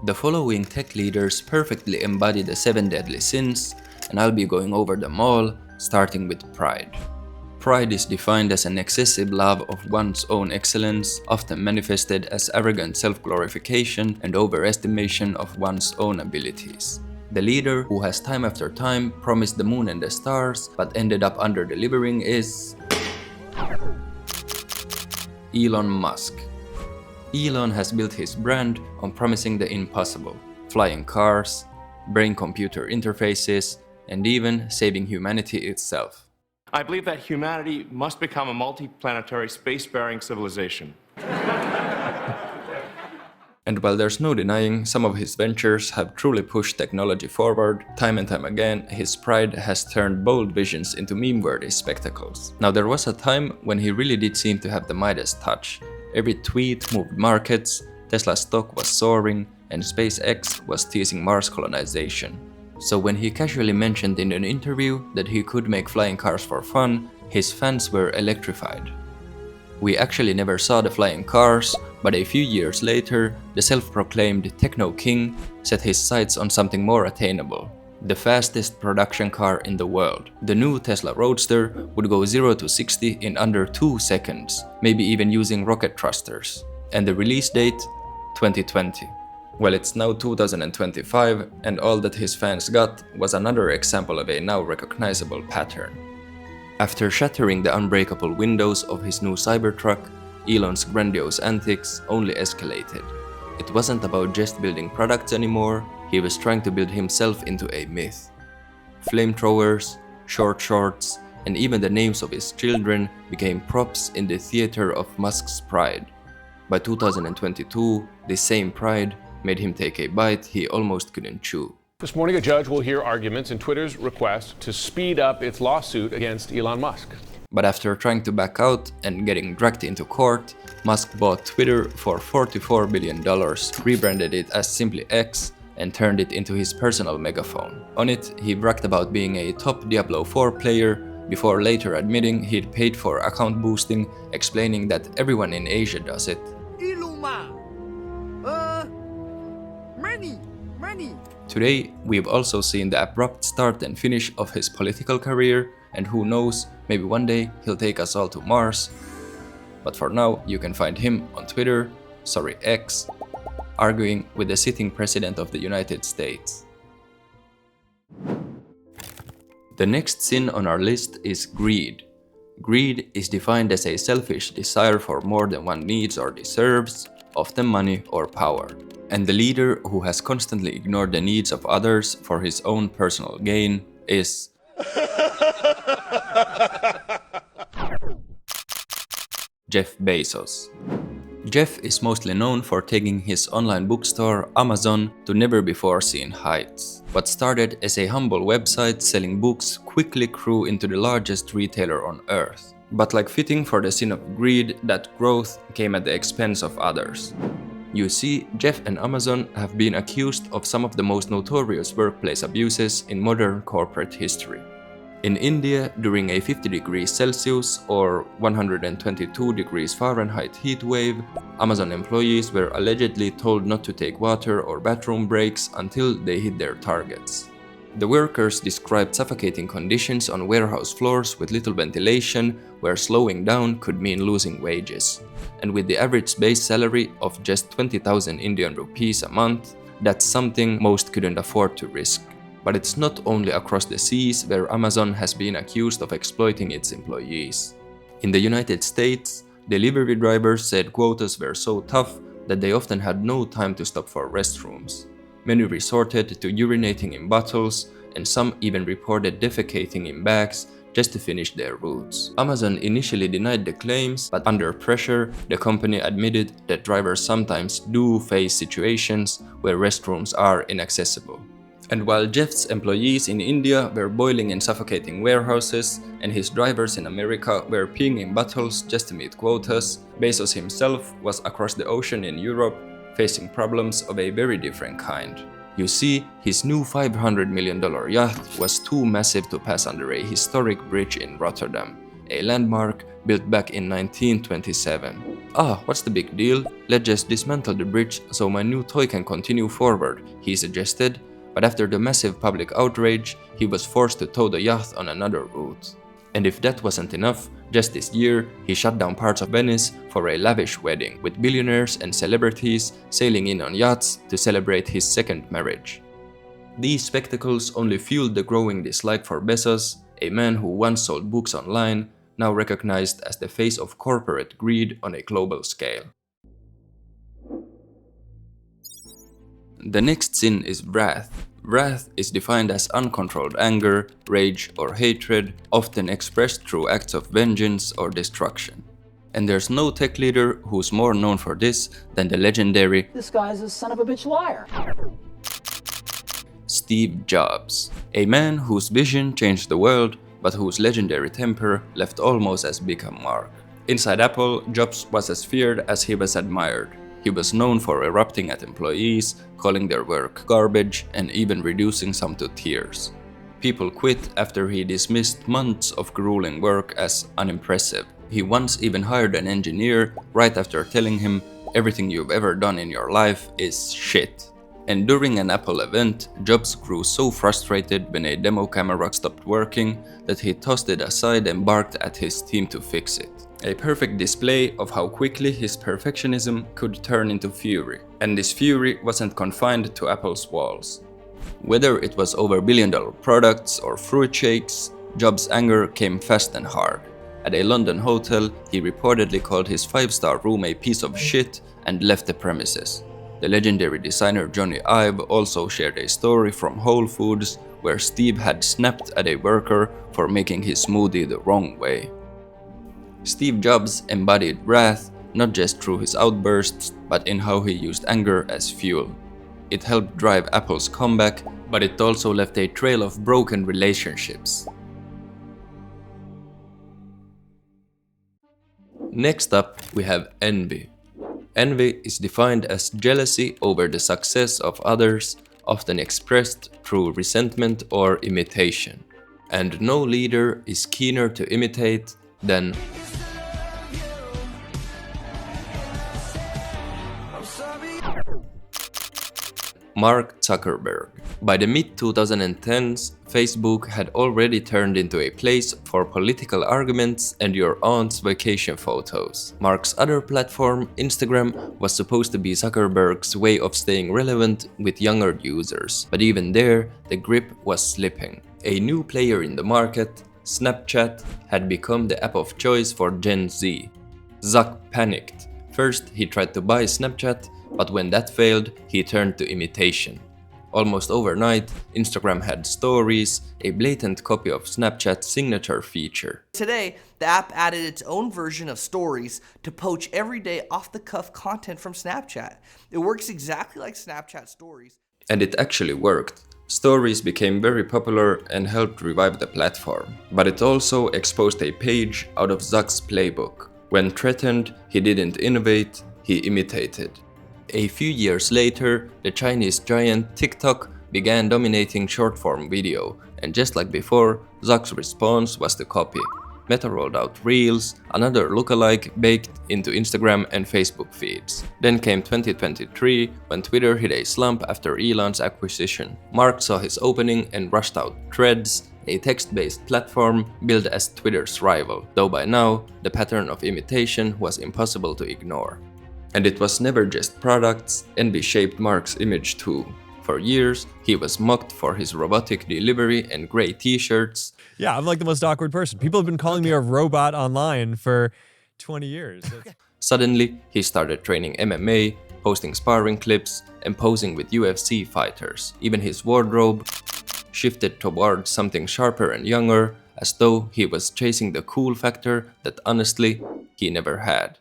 The following tech leaders perfectly embody the 7 deadly sins, and I'll be going over them all, starting with pride. Pride is defined as an excessive love of one's own excellence, often manifested as arrogant self-glorification and overestimation of one's own abilities. The leader who has time after time promised the moon and the stars but ended up under-delivering is Elon Musk. Elon has built his brand on promising the impossible: flying cars, brain-computer interfaces, and even saving humanity itself. I believe that humanity must become a multi-planetary space-faring civilization. And while there's no denying some of his ventures have truly pushed technology forward, time and time again his pride has turned bold visions into meme-worthy spectacles. Now there was a time when he really did seem to have the Midas touch. Every tweet moved markets, Tesla stock was soaring, and SpaceX was teasing Mars colonization. So when he casually mentioned in an interview that he could make flying cars for fun, his fans were electrified. We actually never saw the flying cars, but a few years later, the self-proclaimed techno king set his sights on something more attainable: the fastest production car in the world. The new Tesla Roadster would go 0 to 60 in under 2 seconds, maybe even using rocket thrusters. And the release date? 2020. Well, it's now 2025, and all that his fans got was another example of a now recognizable pattern. After shattering the unbreakable windows of his new Cybertruck, Elon's grandiose antics only escalated. It wasn't about just building products anymore, he was trying to build himself into a myth. Flamethrowers, short shorts, and even the names of his children became props in the theater of Musk's pride. By 2022, this same pride made him take a bite he almost couldn't chew. This morning, a judge will hear arguments in Twitter's request to speed up its lawsuit against Elon Musk. But after trying to back out and getting dragged into court, Musk bought Twitter for $44 billion, rebranded it as simply X, and turned it into his personal megaphone. On it, he bragged about being a top Diablo 4 player, before later admitting he'd paid for account boosting, explaining that everyone in Asia does it. Money. Today, we've also seen the abrupt start and finish of his political career, and who knows, maybe one day he'll take us all to Mars. But for now, you can find him on Twitter, X, arguing with the sitting president of the United States. The next sin on our list is greed. Greed is defined as a selfish desire for more than one needs or deserves, often money or power. And the leader who has constantly ignored the needs of others for his own personal gain is Jeff Bezos. Jeff is mostly known for taking his online bookstore, Amazon, to never-before-seen heights. What started as a humble website selling books quickly grew into the largest retailer on earth. But like fitting for the sin of greed, that growth came at the expense of others. You see, Jeff and Amazon have been accused of some of the most notorious workplace abuses in modern corporate history. In India, during a 50 degrees Celsius or 122 degrees Fahrenheit heat wave, Amazon employees were allegedly told not to take water or bathroom breaks until they hit their targets. The workers described suffocating conditions on warehouse floors with little ventilation, where slowing down could mean losing wages. And with the average base salary of just 20,000 Indian rupees a month, that's something most couldn't afford to risk. But it's not only across the seas where Amazon has been accused of exploiting its employees. In the United States, delivery drivers said quotas were so tough that they often had no time to stop for restrooms. Many resorted to urinating in bottles, and some even reported defecating in bags just to finish their routes. Amazon initially denied the claims, but under pressure, the company admitted that drivers sometimes do face situations where restrooms are inaccessible. And while Jeff's employees in India were boiling in suffocating warehouses, and his drivers in America were peeing in bottles just to meet quotas, Bezos himself was across the ocean in Europe, facing problems of a very different kind. You see, his new $500 million yacht was too massive to pass under a historic bridge in Rotterdam, a landmark built back in 1927. "Ah, what's the big deal? Let's just dismantle the bridge so my new toy can continue forward," he suggested, but after the massive public outrage, he was forced to tow the yacht on another route. And if that wasn't enough, just this year, he shut down parts of Venice for a lavish wedding, with billionaires and celebrities sailing in on yachts to celebrate his second marriage. These spectacles only fueled the growing dislike for Bezos, a man who once sold books online, now recognized as the face of corporate greed on a global scale. The next sin is wrath. Wrath is defined as uncontrolled anger, rage, or hatred, often expressed through acts of vengeance or destruction. And there's no tech leader who's more known for this than the legendary "This guy's a son of a bitch liar." Steve Jobs, a man whose vision changed the world, but whose legendary temper left almost as big a mark. Inside Apple, Jobs was as feared as he was admired. He was known for erupting at employees, calling their work garbage, and even reducing some to tears. People quit after he dismissed months of grueling work as unimpressive. He once even hired an engineer right after telling him, "Everything you've ever done in your life is shit." And during an Apple event, Jobs grew so frustrated when a demo camera stopped working that he tossed it aside and barked at his team to fix it. A perfect display of how quickly his perfectionism could turn into fury. And this fury wasn't confined to Apple's walls. Whether it was over billion-dollar products or fruit shakes, Jobs' anger came fast and hard. At a London hotel, he reportedly called his 5-star room a piece of shit and left the premises. The legendary designer Johnny Ive also shared a story from Whole Foods where Steve had snapped at a worker for making his smoothie the wrong way. Steve Jobs embodied wrath not just through his outbursts, but in how he used anger as fuel. It helped drive Apple's comeback, but it also left a trail of broken relationships. Next up, we have envy. Envy is defined as jealousy over the success of others, often expressed through resentment or imitation. And no leader is keener to imitate than Mark Zuckerberg. By the mid-2010s, Facebook had already turned into a place for political arguments and your aunt's vacation photos. Mark's other platform, Instagram, was supposed to be Zuckerberg's way of staying relevant with younger users, but even there, the grip was slipping. A new player in the market, Snapchat, had become the app of choice for Gen Z. Zuck panicked. First, he tried to buy Snapchat, but when that failed, he turned to imitation. Almost overnight, Instagram had Stories, a blatant copy of Snapchat's signature feature. Today, the app added its own version of Stories to poach everyday off-the-cuff content from Snapchat. It works exactly like Snapchat Stories. And it actually worked. Stories became very popular and helped revive the platform. But it also exposed a page out of Zuck's playbook. When threatened, he didn't innovate, he imitated. A few years later, the Chinese giant TikTok began dominating short-form video, and just like before, Zuck's response was to copy. Meta rolled out Reels, another lookalike baked into Instagram and Facebook feeds. Then came 2023, when Twitter hit a slump after Elon's acquisition. Mark saw his opening and rushed out Threads, a text-based platform billed as Twitter's rival, though by now, the pattern of imitation was impossible to ignore. And it was never just products, envy shaped Mark's image too. For years, he was mocked for his robotic delivery and gray t-shirts. Yeah, I'm like the most awkward person. People have been calling me a robot online for 20 years. Suddenly, he started training MMA, posting sparring clips, and posing with UFC fighters. Even his wardrobe shifted towards something sharper and younger, as though he was chasing the cool factor that honestly, he never had.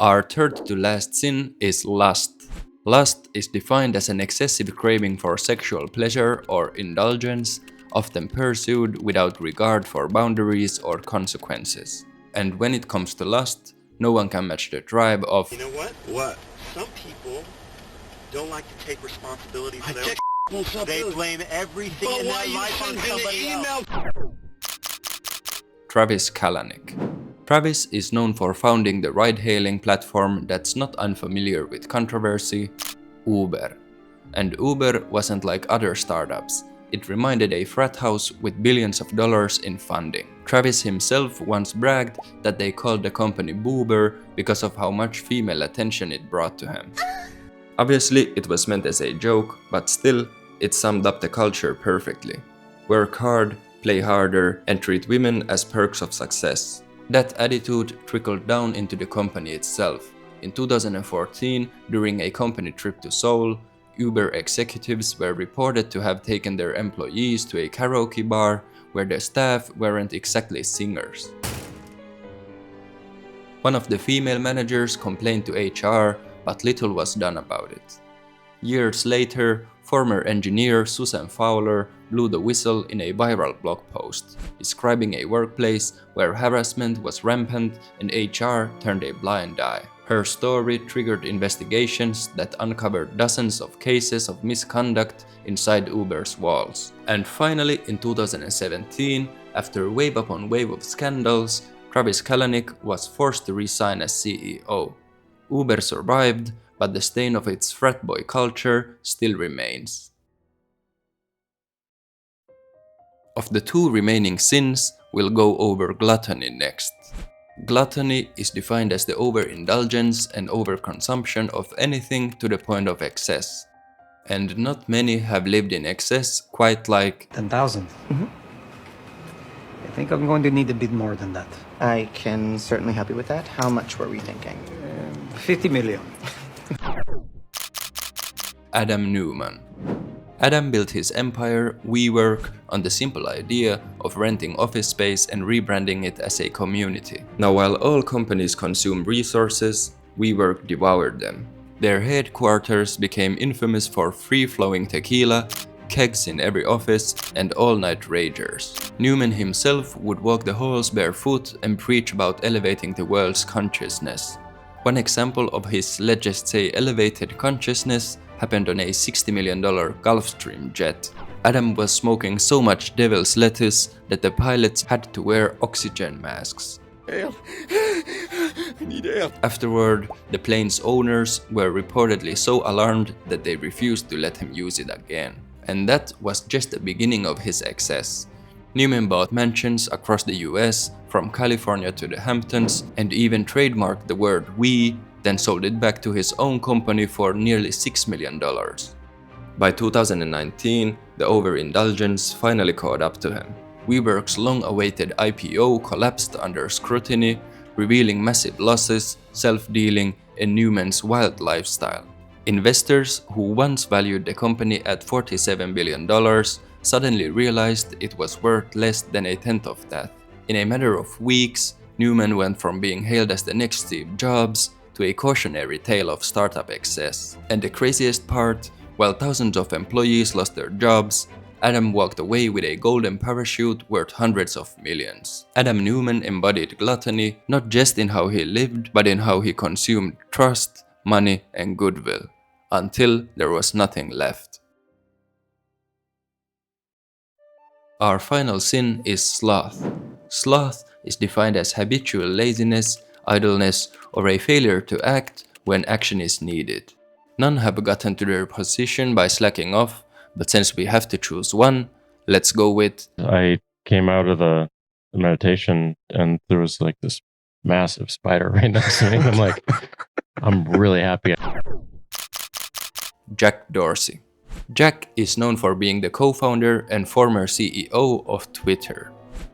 Our third to last sin is lust. Lust is defined as an excessive craving for sexual pleasure or indulgence, often pursued without regard for boundaries or consequences. And when it comes to lust, no one can match the drive of, You know what? What? Some people don't like to take responsibility for their They blame everything in their life on somebody else. Travis Kalanick. Travis is known for founding the ride-hailing platform that's not unfamiliar with controversy, Uber. And Uber wasn't like other startups. It reminded a frat house with billions of dollars in funding. Travis himself once bragged that they called the company Boober because of how much female attention it brought to him. Obviously, it was meant as a joke, but still, it summed up the culture perfectly. Work hard, play harder, and treat women as perks of success. That attitude trickled down into the company itself. In 2014, during a company trip to Seoul, Uber executives were reported to have taken their employees to a karaoke bar where the staff weren't exactly singers. One of the female managers complained to HR, but little was done about it. Years later, former engineer Susan Fowler blew the whistle in a viral blog post, describing a workplace where harassment was rampant and HR turned a blind eye. Her story triggered investigations that uncovered dozens of cases of misconduct inside Uber's walls. And finally, in 2017, after wave upon wave of scandals, Travis Kalanick was forced to resign as CEO. Uber survived, but the stain of its frat boy culture still remains. Of the two remaining sins, we'll go over gluttony next. Gluttony is defined as the overindulgence and overconsumption of anything to the point of excess. And not many have lived in excess quite like 10,000. I think I'm going to need a bit more than that. I can certainly help you with that. How much were we thinking? 50 million. Adam Neumann. Adam built his empire, WeWork, on the simple idea of renting office space and rebranding it as a community. Now, while all companies consume resources, WeWork devoured them. Their headquarters became infamous for free-flowing tequila, kegs in every office, and all-night ragers. Neumann himself would walk the halls barefoot and preach about elevating the world's consciousness. One example of his, let's just say, elevated consciousness happened on a $60 million Gulfstream jet. Adam was smoking so much devil's lettuce that the pilots had to wear oxygen masks. I need air. Afterward, the plane's owners were reportedly so alarmed that they refused to let him use it again. And that was just the beginning of his excess. Neumann bought mansions across the US, from California to the Hamptons, and even trademarked the word "we", then sold it back to his own company for nearly $6 million. By 2019, the overindulgence finally caught up to him. WeWork's long-awaited IPO collapsed under scrutiny, revealing massive losses, self-dealing, and Neumann's wild lifestyle. Investors who once valued the company at $47 billion suddenly realized it was worth less than a tenth of that. In a matter of weeks, Neumann went from being hailed as the next Steve Jobs to a cautionary tale of startup excess. And the craziest part, while thousands of employees lost their jobs, Adam walked away with a golden parachute worth hundreds of millions. Adam Neumann embodied gluttony not just in how he lived, but in how he consumed trust, money, and goodwill, until there was nothing left. Our final sin is sloth. Sloth is defined as habitual laziness, idleness, or a failure to act when action is needed. None have gotten to their position by slacking off, but since we have to choose one, let's go with... I came out of the meditation and there was like this massive spider right next to me. I'm like, I'm really happy. Jack Dorsey. Jack is known for being the co-founder and former CEO of Twitter.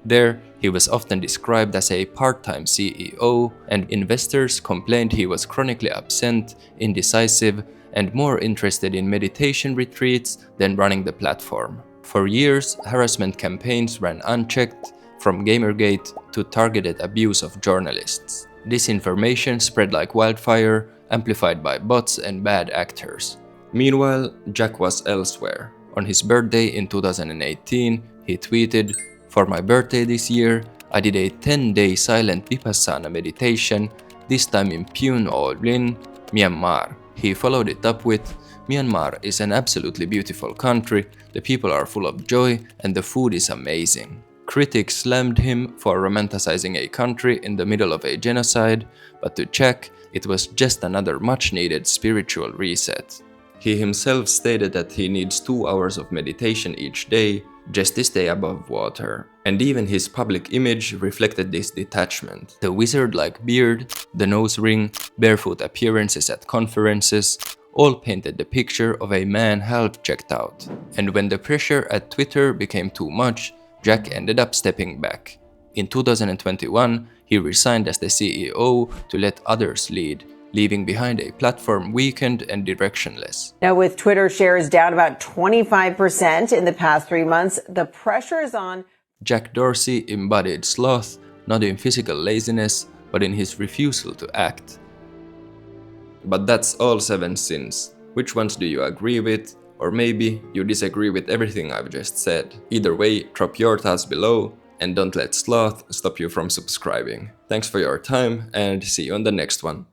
There, he was often described as a part-time CEO, and investors complained he was chronically absent, indecisive, and more interested in meditation retreats than running the platform. For years, harassment campaigns ran unchecked, from Gamergate to targeted abuse of journalists. Disinformation spread like wildfire, amplified by bots and bad actors. Meanwhile, Jack was elsewhere. On his birthday in 2018, he tweeted, "For my birthday this year, I did a 10-day silent Vipassana meditation, this time in Pune, Myanmar." He followed it up with, Myanmar is an absolutely beautiful country, the people are full of joy, and the food is amazing. Critics slammed him for romanticizing a country in the middle of a genocide, but to Jack, it was just another much-needed spiritual reset. He himself stated that he needs 2 hours of meditation each day just to stay above water. And even his public image reflected this detachment. The wizard-like beard, the nose ring, barefoot appearances at conferences, all painted the picture of a man half checked out. And when the pressure at Twitter became too much, Jack ended up stepping back. In 2021, he resigned as the CEO to let others lead, leaving behind a platform weakened and directionless. Now, with Twitter shares down about 25% in the past 3 months, the pressure is on. Jack Dorsey embodied sloth, not in physical laziness, but in his refusal to act. But that's all 7 sins. Which ones do you agree with? Or maybe you disagree with everything I've just said. Either way, drop your thoughts below, and don't let sloth stop you from subscribing. Thanks for your time, and see you on the next one.